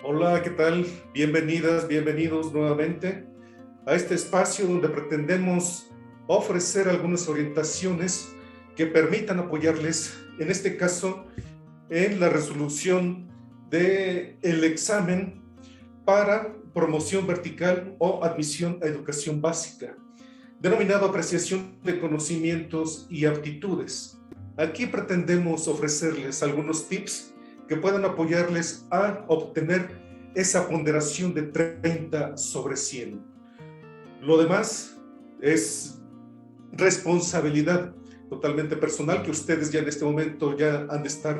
Hola, ¿qué tal? Bienvenidas, bienvenidos nuevamente a este espacio donde pretendemos ofrecer algunas orientaciones que permitan apoyarles, en este caso, en la resolución del examen para promoción vertical o admisión a educación básica, denominado apreciación de conocimientos y aptitudes. Aquí pretendemos ofrecerles algunos tips que puedan apoyarles a obtener esa ponderación de 30 sobre 100. Lo demás es responsabilidad totalmente personal que ustedes ya en este momento ya han de estar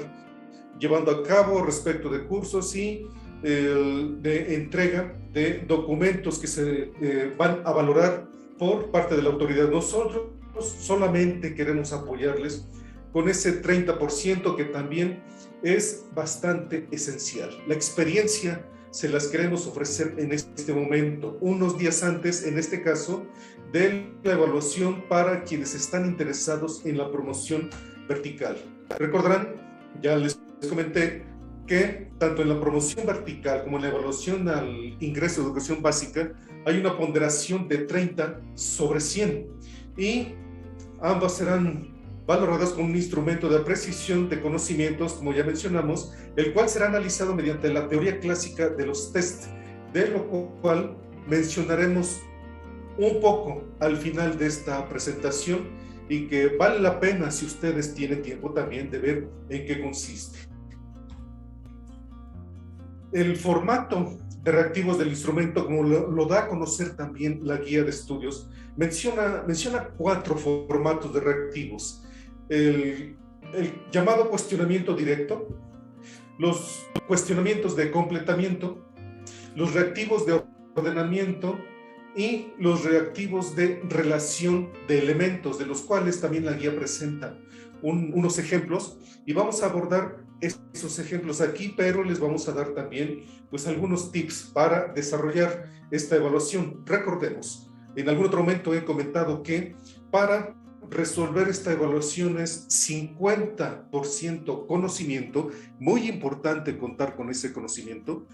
llevando a cabo respecto de cursos y de entrega de documentos que se van a valorar por parte de la autoridad. Nosotros solamente queremos apoyarles con ese 30% que también es bastante esencial. La experiencia se las queremos ofrecer en este momento, unos días antes, en este caso, de la evaluación para quienes están interesados en la promoción vertical. Recordarán, ya les comenté que tanto en la promoción vertical como en la evaluación al ingreso de educación básica hay una ponderación de 30 sobre 100 y ambas serán valoradas con un instrumento de precisión de conocimientos, como ya mencionamos, el cual será analizado mediante la teoría clásica de los test, de lo cual mencionaremos un poco al final de esta presentación y que vale la pena, si ustedes tienen tiempo también, de ver en qué consiste. El formato de reactivos del instrumento, como lo da a conocer también la guía de estudios, menciona 4 formatos de reactivos. El llamado cuestionamiento directo, los cuestionamientos de completamiento, los reactivos de ordenamiento y los reactivos de relación de elementos, de los cuales también la guía presenta unos ejemplos, y vamos a abordar esos ejemplos aquí, pero les vamos a dar también pues algunos tips para desarrollar esta evaluación. Recordemos, en algún otro momento he comentado que para resolver esta evaluación es 50% conocimiento, muy importante contar con ese conocimiento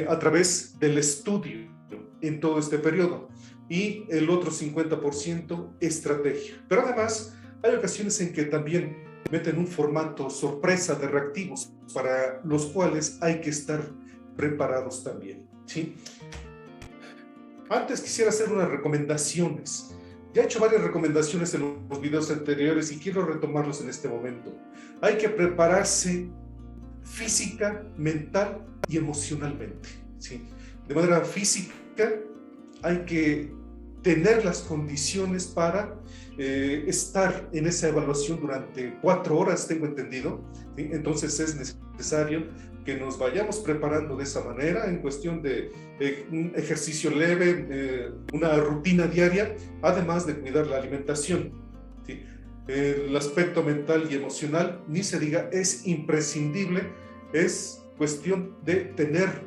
a través del estudio en todo este periodo, y el otro 50% estrategia. Pero además hay ocasiones en que también meten un formato sorpresa de reactivos para los cuales hay que estar preparados también, ¿sí? Antes quisiera hacer unas recomendaciones. Ya he hecho varias recomendaciones en los videos anteriores y quiero retomarlos en este momento. Hay que prepararse física, mental y emocionalmente, ¿sí? De manera física hay que tener las condiciones para estar en esa evaluación durante 4 horas, tengo entendido, ¿sí? Entonces es necesario que nos vayamos preparando de esa manera en cuestión de un ejercicio leve, una rutina diaria, además de cuidar la alimentación, ¿sí? El aspecto mental y emocional, ni se diga, es imprescindible, es cuestión de tener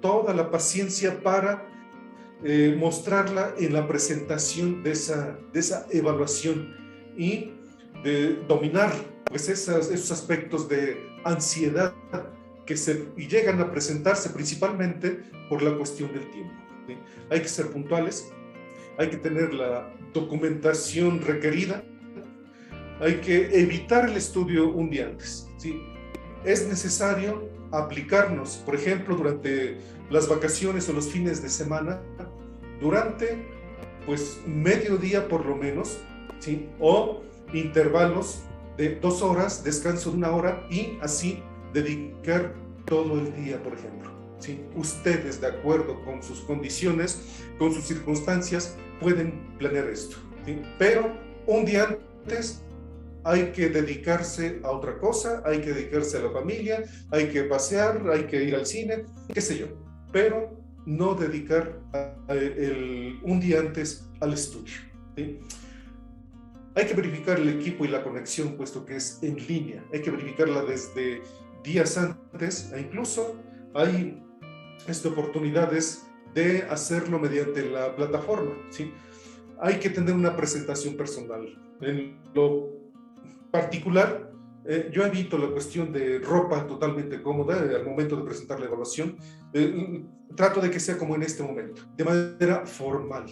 toda la paciencia para mostrarla en la presentación de esa evaluación y de dominar pues esos aspectos de ansiedad que llegan a presentarse principalmente por la cuestión del tiempo, ¿sí? Hay que ser puntuales, hay que tener la documentación requerida, hay que evitar el estudio un día antes, ¿sí? Es necesario aplicarnos, por ejemplo, durante las vacaciones o los fines de semana, durante pues mediodía por lo menos, ¿sí? O intervalos de 2 horas, descanso de 1 hora y así dedicar todo el día, por ejemplo, ¿sí? Ustedes, de acuerdo con sus condiciones, con sus circunstancias, pueden planear esto, ¿sí? Pero un día antes hay que dedicarse a otra cosa, hay que dedicarse a la familia, hay que pasear, hay que ir al cine, qué sé yo, pero no dedicar un día antes al estudio, ¿sí? Hay que verificar el equipo y la conexión, puesto que es en línea, hay que verificarla desde días antes, e incluso hay oportunidades de hacerlo mediante la plataforma, ¿sí? Hay que tener una presentación personal. En lo particular, Yo evito la cuestión de ropa totalmente cómoda al momento de presentar la evaluación. Trato de que sea como en este momento, de manera formal.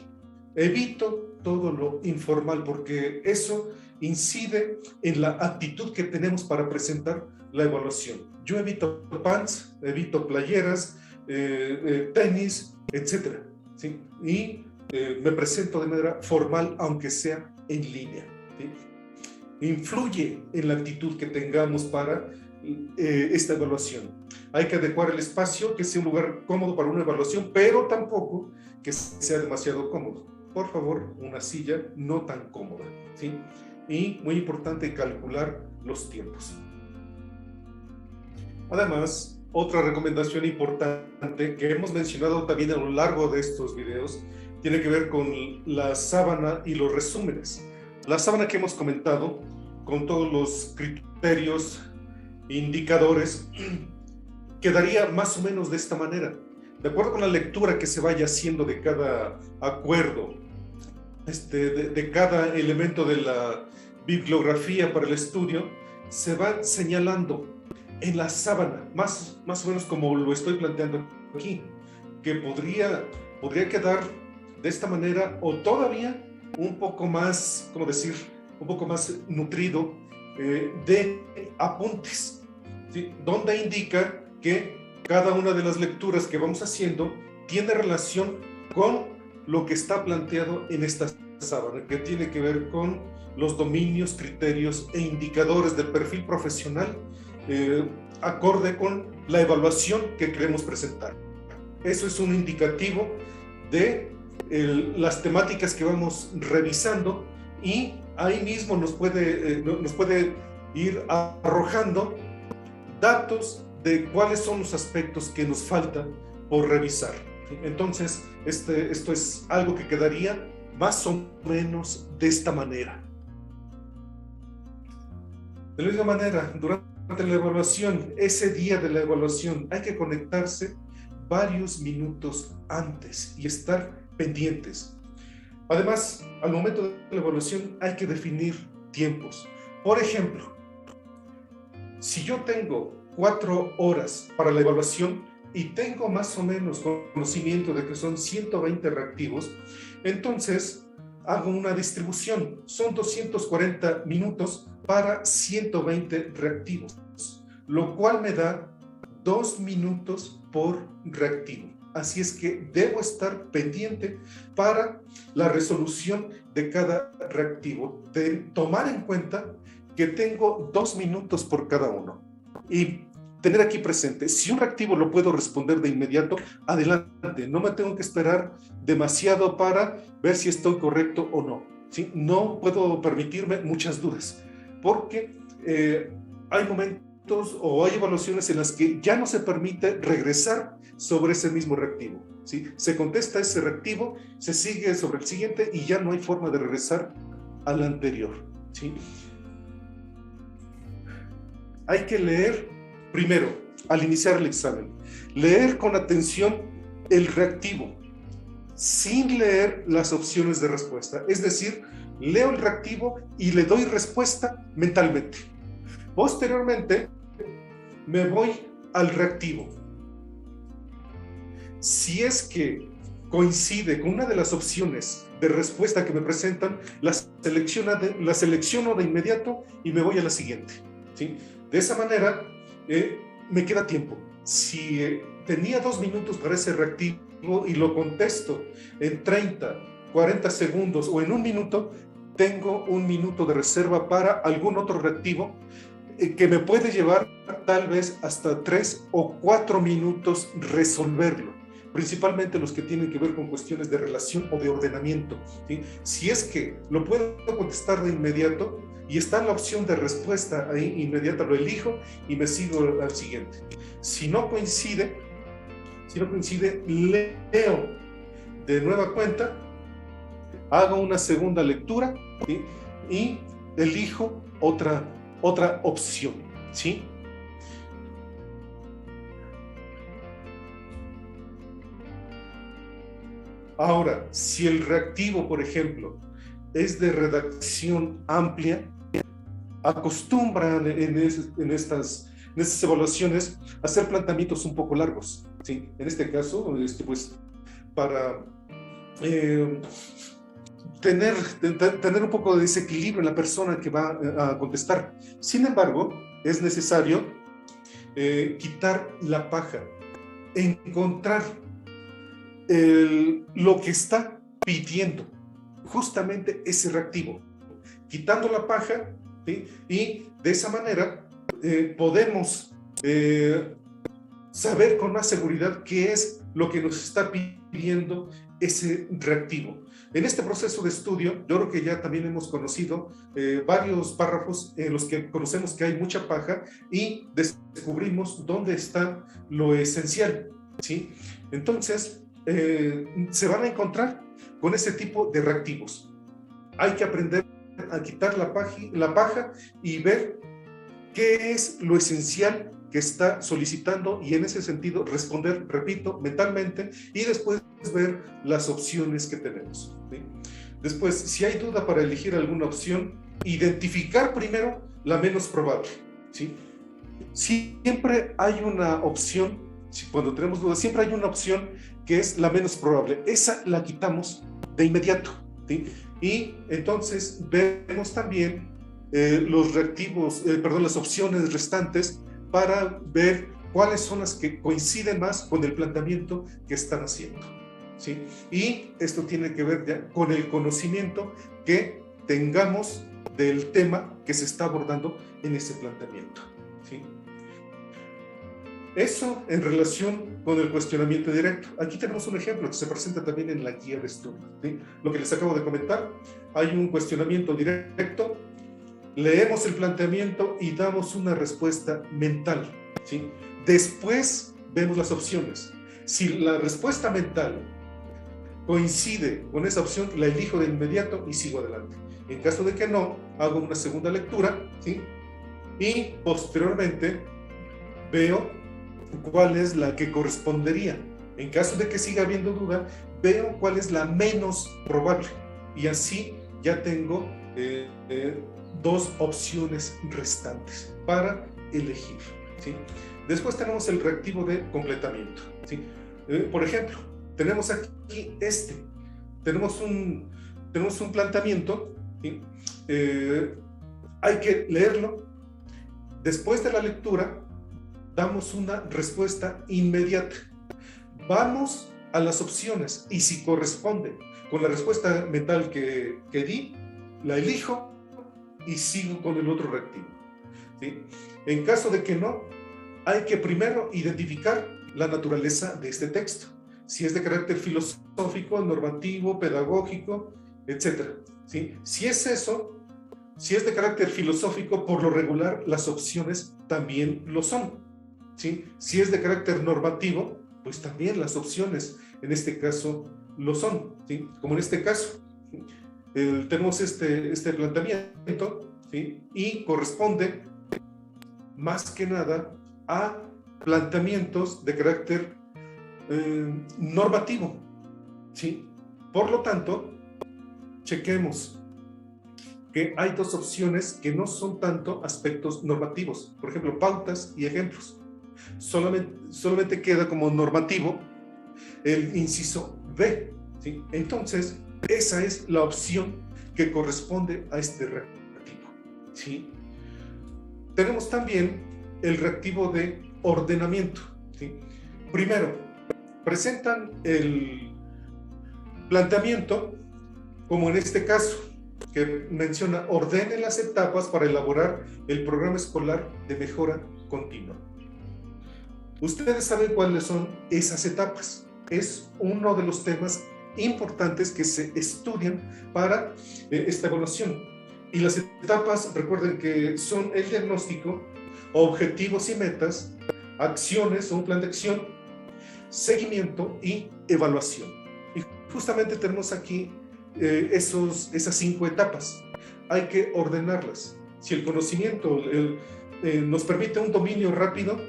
Evito todo lo informal porque eso incide en la actitud que tenemos para presentar la evaluación. Yo evito pants, evito playeras, tenis, etcétera, ¿sí? Y me presento de manera formal, aunque sea en línea, ¿sí? Influye en la actitud que tengamos para esta evaluación. Hay que adecuar el espacio, que sea un lugar cómodo para una evaluación, pero tampoco que sea demasiado cómodo. Por favor, una silla no tan cómoda, ¿sí? Y muy importante, calcular los tiempos. Además, otra recomendación importante que hemos mencionado también a lo largo de estos videos tiene que ver con la sábana y los resúmenes. La sábana que hemos comentado, con todos los criterios, indicadores, quedaría más o menos de esta manera. De acuerdo con la lectura que se vaya haciendo de cada acuerdo, de cada elemento de la bibliografía para el estudio, se va señalando en la sábana, más o menos como lo estoy planteando aquí, que podría quedar de esta manera o todavía un poco más, ¿cómo decir?, un poco más nutrido de apuntes, ¿sí? Donde indica que cada una de las lecturas que vamos haciendo tiene relación con lo que está planteado en esta sábana, que tiene que ver con los dominios, criterios e indicadores del perfil profesional acorde con la evaluación que queremos presentar. Eso es un indicativo de las temáticas que vamos revisando y ahí mismo nos puede ir arrojando datos de cuáles son los aspectos que nos faltan por revisar. Entonces, esto es algo que quedaría más o menos de esta manera. De la misma manera, durante la evaluación, ese día de la evaluación, hay que conectarse varios minutos antes y estar pendientes. Además, al momento de la evaluación hay que definir tiempos. Por ejemplo, si yo tengo 4 horas para la evaluación y tengo más o menos conocimiento de que son 120 reactivos, entonces hago una distribución. Son 240 minutos para 120 reactivos, lo cual me da 2 minutos por reactivo. Así es que debo estar pendiente para la resolución de cada reactivo, de tomar en cuenta que tengo 2 minutos por cada uno. Y tener aquí presente, si un reactivo lo puedo responder de inmediato, adelante, no me tengo que esperar demasiado para ver si estoy correcto o no, ¿sí? No puedo permitirme muchas dudas, porque hay momentos o hay evaluaciones en las que ya no se permite regresar sobre ese mismo reactivo, ¿sí? Se contesta ese reactivo, se sigue sobre el siguiente y ya no hay forma de regresar al anterior, ¿sí? Hay que leer primero, al iniciar el examen, leer con atención el reactivo, sin leer las opciones de respuesta. Es decir, leo el reactivo y le doy respuesta mentalmente. Posteriormente, me voy al reactivo. Si es que coincide con una de las opciones de respuesta que me presentan, la selecciono de inmediato y me voy a la siguiente, ¿sí? De esa manera, me queda tiempo. Si tenía 2 minutos para ese reactivo y lo contesto en 30, 40 segundos o en 1 minuto, tengo 1 minuto de reserva para algún otro reactivo que me puede llevar tal vez hasta 3 o 4 minutos resolverlo, principalmente los que tienen que ver con cuestiones de relación o de ordenamiento, ¿sí? Si es que lo puedo contestar de inmediato y está la opción de respuesta ahí inmediata, lo elijo y me sigo al siguiente. Si no coincide, leo de nueva cuenta, hago una segunda lectura, ¿sí? Y elijo otra opción, ¿sí? Ahora, si el reactivo, por ejemplo, es de redacción amplia, acostumbran en estas evaluaciones a hacer planteamientos un poco largos, ¿sí? En este caso, pues, para tener un poco de desequilibrio en la persona que va a contestar. Sin embargo, es necesario quitar la paja, encontrar lo que está pidiendo, justamente ese reactivo, quitando la paja, ¿sí? Y de esa manera podemos saber con más seguridad qué es lo que nos está pidiendo ese reactivo. En este proceso de estudio, yo creo que ya también hemos conocido varios párrafos en los que conocemos que hay mucha paja y descubrimos dónde está lo esencial, ¿sí? Entonces, se van a encontrar con ese tipo de reactivos. Hay que aprender a quitar la paja y ver qué es lo esencial que está solicitando y en ese sentido responder, repito, mentalmente y después ver las opciones que tenemos, ¿sí? Después, si hay duda para elegir alguna opción, identificar primero la menos probable, ¿sí? Siempre hay una opción, cuando tenemos dudas, siempre hay una opción que es la menos probable. Esa la quitamos de inmediato, ¿sí? Y entonces vemos también los reactivos, las opciones restantes para ver cuáles son las que coinciden más con el planteamiento que están haciendo, ¿sí? Y esto tiene que ver ya con el conocimiento que tengamos del tema que se está abordando en ese planteamiento, ¿sí? Eso en relación con el cuestionamiento directo. Aquí tenemos un ejemplo que se presenta también en la guía de estudio, ¿sí? Lo que les acabo de comentar, hay un cuestionamiento directo, leemos el planteamiento y damos una respuesta mental, ¿sí? Después vemos las opciones. Si la respuesta mental coincide con esa opción, la elijo de inmediato y sigo adelante. En caso de que no, hago una segunda lectura, ¿sí? Y posteriormente veo cuál es la que correspondería. En caso de que siga habiendo duda, veo cuál es la menos probable. Y así ya tengo dos opciones restantes para elegir, ¿sí? Después tenemos el reactivo de completamiento, ¿sí? Por ejemplo, tenemos aquí tenemos un planteamiento, ¿sí? Hay que leerlo. Después de la lectura, damos una respuesta inmediata. Vamos a las opciones y si corresponde con la respuesta mental que di, la elijo y sigo con el otro reactivo, ¿sí? En caso de que no, hay que primero identificar la naturaleza de este texto, si es de carácter filosófico, normativo, pedagógico, etc., ¿sí? Si es eso, si es de carácter filosófico, por lo regular las opciones también lo son, ¿sí? Si es de carácter normativo, pues también las opciones en este caso lo son, ¿sí? Como en este caso, ¿sí? Tenemos este planteamiento, ¿sí? Y corresponde más que nada a planteamientos de carácter normativo, ¿sí? Por lo tanto, chequemos que hay dos opciones que no son tanto aspectos normativos, por ejemplo, pautas y ejemplos. Solamente queda como normativo el inciso B, ¿sí? Entonces, esa es la opción que corresponde a este reactivo, ¿sí? Tenemos también el reactivo de ordenamiento, ¿sí? Primero, presentan el planteamiento, como en este caso, que menciona: ordene las etapas para elaborar el programa escolar de mejora continua. Ustedes saben cuáles son esas etapas. Es uno de los temas importantes que se estudian para esta evaluación. Y las etapas, recuerden que son el diagnóstico, objetivos y metas, acciones o un plan de acción, seguimiento y evaluación. Y justamente tenemos aquí esas 5 etapas. Hay que ordenarlas. Si el conocimiento nos permite un dominio rápido,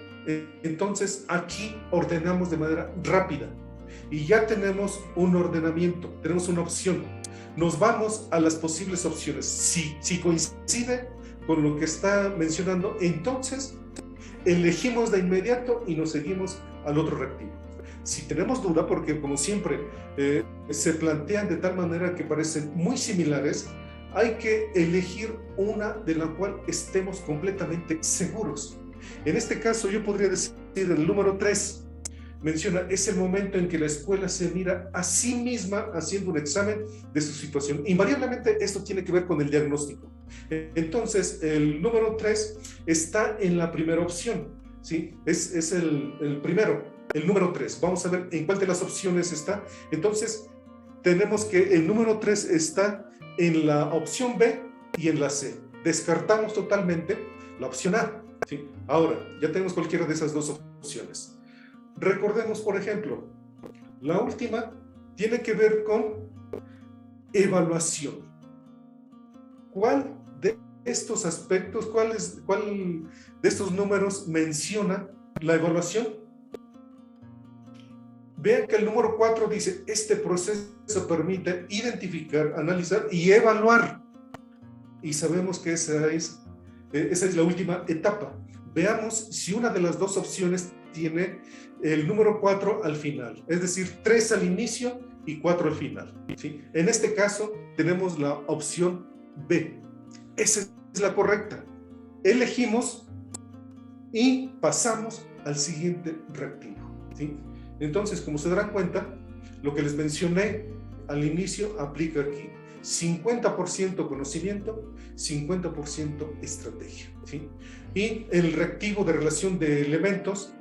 entonces aquí ordenamos de manera rápida y ya tenemos un ordenamiento, tenemos una opción. Nos vamos a las posibles opciones. Si coincide con lo que está mencionando, entonces elegimos de inmediato y nos seguimos al otro reactivo. Si tenemos duda, porque como siempre se plantean de tal manera que parecen muy similares, hay que elegir una de la cual estemos completamente seguros. En este caso yo podría decir el número 3. Menciona, es el momento en que la escuela se mira a sí misma haciendo un examen de su situación. Invariablemente esto tiene que ver con el diagnóstico. Entonces, el número 3 está en la primera opción, ¿sí? Es el primero, el número 3. Vamos a ver en cuál de las opciones está. Entonces, tenemos que el número 3 está en la opción B y en la C. Descartamos totalmente la opción A, ¿sí? Ahora, ya tenemos cualquiera de esas dos opciones. Recordemos, por ejemplo, la última tiene que ver con evaluación. ¿Cuál de estos aspectos, cuál de estos números menciona la evaluación? Vean que el número 4 dice, este proceso permite identificar, analizar y evaluar. Y sabemos que esa es la última etapa. Veamos si una de las dos opciones tiene el número 4 al final, es decir, 3 al inicio y 4 al final, ¿sí? En este caso tenemos la opción B. Esa es la correcta. Elegimos y pasamos al siguiente reactivo, ¿sí? Entonces, como se darán cuenta, lo que les mencioné al inicio aplica aquí. 50% conocimiento, 50% estrategia, ¿sí? Y el reactivo de relación de elementos,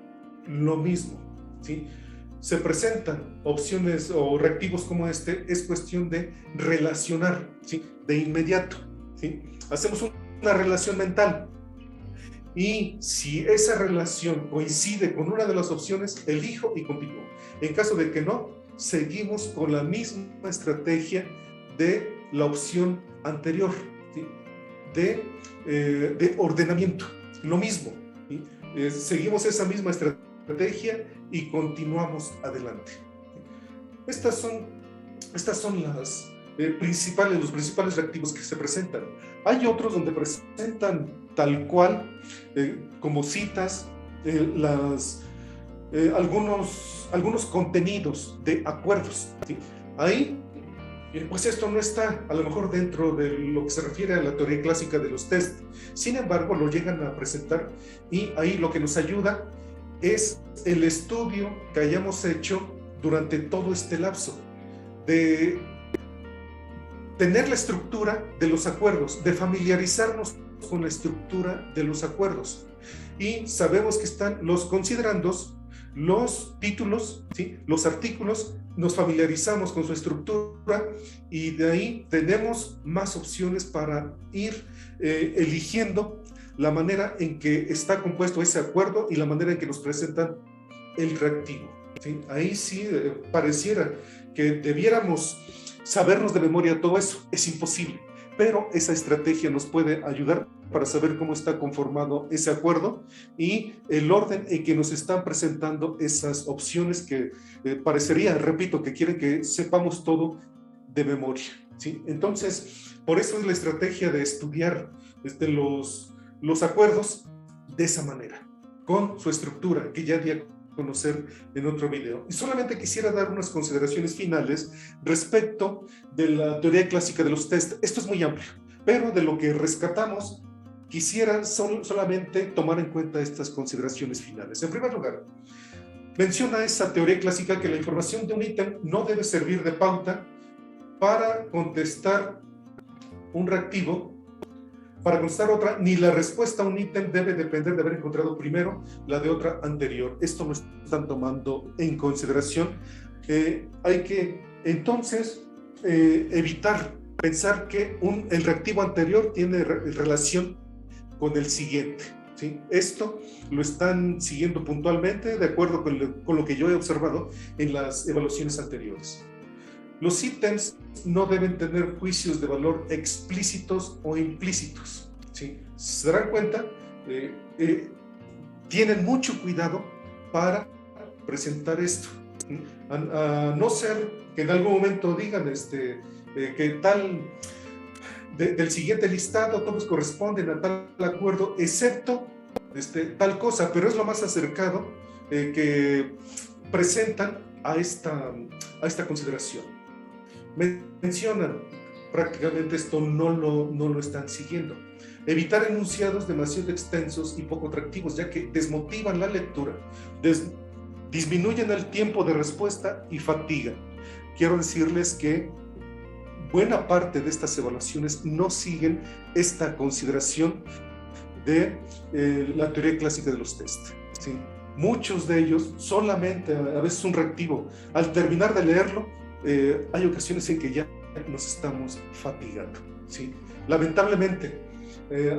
lo mismo, ¿sí? Se presentan opciones o reactivos como este, es cuestión de relacionar, ¿sí? De inmediato, ¿sí? Hacemos una relación mental y si esa relación coincide con una de las opciones, elijo y continúo. En caso de que no, seguimos con la misma estrategia de la opción anterior, ¿sí? de ordenamiento, lo mismo, ¿sí? Seguimos esa misma estrategia y continuamos adelante. Estas son los principales reactivos que se presentan. Hay otros donde presentan tal cual, como citas, algunos contenidos de acuerdos, ¿sí? Ahí, pues esto no está a lo mejor dentro de lo que se refiere a la teoría clásica de los test. Sin embargo, lo llegan a presentar y ahí lo que nos ayuda es el estudio que hayamos hecho durante todo este lapso, de tener la estructura de los acuerdos, de familiarizarnos con la estructura de los acuerdos. Y sabemos que están los considerandos, los títulos, ¿sí? Los artículos, nos familiarizamos con su estructura y de ahí tenemos más opciones para ir eligiendo la manera en que está compuesto ese acuerdo y la manera en que nos presentan el reactivo, ¿sí? Ahí sí pareciera que debiéramos sabernos de memoria todo eso. Es imposible, pero esa estrategia nos puede ayudar para saber cómo está conformado ese acuerdo y el orden en que nos están presentando esas opciones que parecería, repito, que quieren que sepamos todo de memoria, ¿sí? Entonces, por eso es la estrategia de estudiar los acuerdos de esa manera, con su estructura, que ya di a conocer en otro video. Y solamente quisiera dar unas consideraciones finales respecto de la teoría clásica de los test. Esto es muy amplio, pero de lo que rescatamos, quisiera solamente tomar en cuenta estas consideraciones finales. En primer lugar, menciona esa teoría clásica que la información de un ítem no debe servir de pauta para contestar un reactivo, para contestar otra, ni la respuesta a un ítem debe depender de haber encontrado primero la de otra anterior. Esto lo están tomando en consideración. Hay que entonces evitar pensar que el reactivo anterior tiene relación con el siguiente, ¿sí? Esto lo están siguiendo puntualmente de acuerdo con lo que yo he observado en las evaluaciones anteriores. Los ítems no deben tener juicios de valor explícitos o implícitos, ¿sí? Se darán cuenta, tienen mucho cuidado para presentar esto, ¿sí? A no ser que en algún momento digan que tal del siguiente listado, todos corresponden a tal acuerdo, excepto tal cosa, pero es lo más acercado que presentan a esta consideración. Mencionan, prácticamente esto no lo están siguiendo. Evitar enunciados demasiado extensos y poco atractivos, ya que desmotivan la lectura, disminuyen el tiempo de respuesta y fatigan. Quiero decirles que buena parte de estas evaluaciones no siguen esta consideración de la teoría clásica de los test, ¿sí? Muchos de ellos solamente, a veces un reactivo, al terminar de leerlo, hay ocasiones en que ya nos estamos fatigando, ¿sí? Lamentablemente,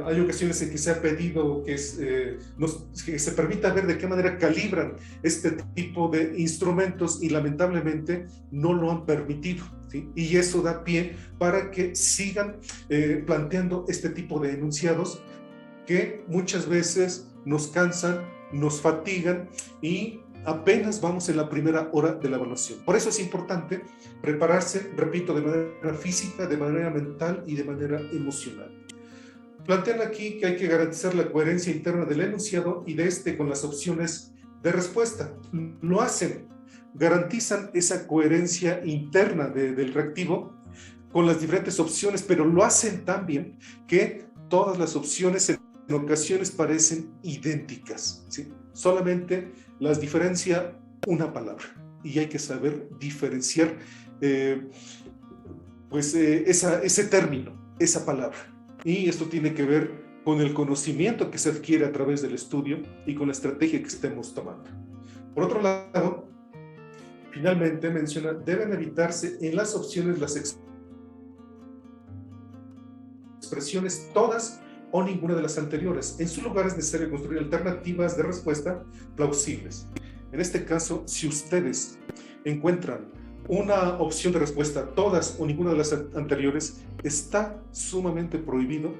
hay ocasiones en que se ha pedido que se permita ver de qué manera calibran este tipo de instrumentos y lamentablemente no lo han permitido, ¿sí? Y eso da pie para que sigan planteando este tipo de enunciados que muchas veces nos cansan, nos fatigan y apenas vamos en la primera hora de la evaluación. Por eso es importante prepararse, repito, de manera física, de manera mental y de manera emocional. Plantean aquí que hay que garantizar la coherencia interna del enunciado y de este con las opciones de respuesta. Lo hacen, garantizan esa coherencia interna del reactivo con las diferentes opciones, pero lo hacen tan bien que todas las opciones en ocasiones parecen idénticas, ¿sí? Solamente las diferencia una palabra y hay que saber diferenciar ese término, esa palabra. Y esto tiene que ver con el conocimiento que se adquiere a través del estudio y con la estrategia que estemos tomando. Por otro lado, finalmente menciona, deben evitarse en las opciones las expresiones todas o ninguna de las anteriores. En su lugar es necesario construir alternativas de respuesta plausibles. En este caso, si ustedes encuentran una opción de respuesta, todas o ninguna de las anteriores, está sumamente prohibido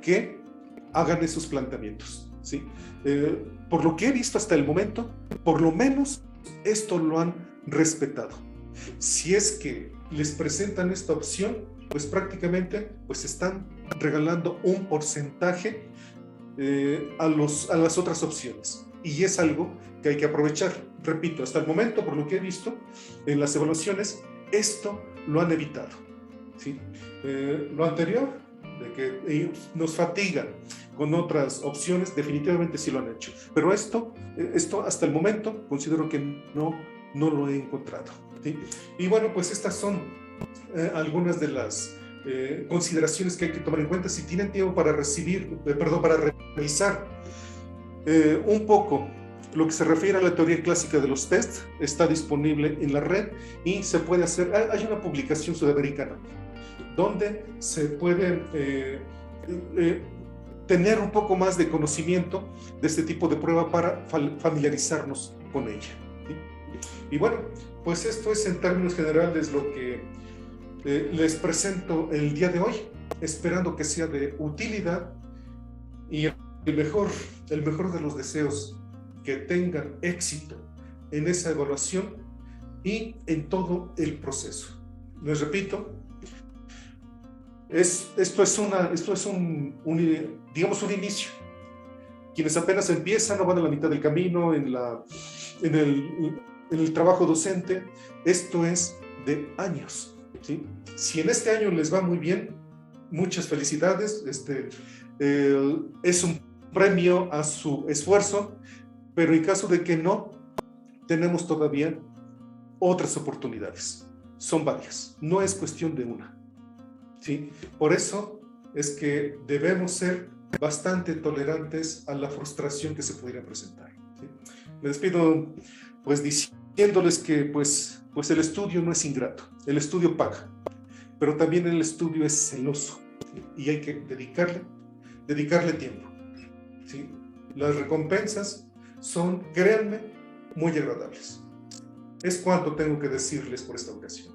que hagan esos planteamientos, ¿sí? Por lo que he visto hasta el momento, por lo menos esto lo han respetado. Si es que les presentan esta opción, pues prácticamente pues están regalando un porcentaje a las otras opciones. Y es algo que hay que aprovechar. Repito, hasta el momento, por lo que he visto en las evaluaciones, esto lo han evitado, ¿sí? Lo anterior, de que nos fatigan con otras opciones, definitivamente sí lo han hecho. Pero esto hasta el momento considero que no lo he encontrado, ¿sí? Y bueno, pues estas son algunas de las consideraciones que hay que tomar en cuenta. Si tienen tiempo para para revisar un poco lo que se refiere a la teoría clásica de los tests, está disponible en la red y se puede hacer. Hay una publicación sudamericana donde se puede tener un poco más de conocimiento de este tipo de prueba para familiarizarnos con ella, ¿sí? Y bueno, pues esto es en términos generales lo que les presento el día de hoy, esperando que sea de utilidad y el mejor de los deseos, que tengan éxito en esa evaluación y en todo el proceso. Les repito, esto es digamos un inicio. Quienes apenas empiezan o van a la mitad del camino en el trabajo docente, esto es de años, ¿sí? Si en este año les va muy bien, muchas felicidades. Es un premio a su esfuerzo, pero en caso de que no, tenemos todavía otras oportunidades. Son varias, no es cuestión de una, ¿sí? Por eso es que debemos ser bastante tolerantes a la frustración que se pudiera presentar, ¿sí? Me despido pues diciéndoles que pues el estudio no es ingrato, el estudio paga, pero también el estudio es celoso, ¿sí? Y hay que dedicarle tiempo, ¿sí? Las recompensas son, créanme, muy agradables. Es cuanto tengo que decirles por esta ocasión.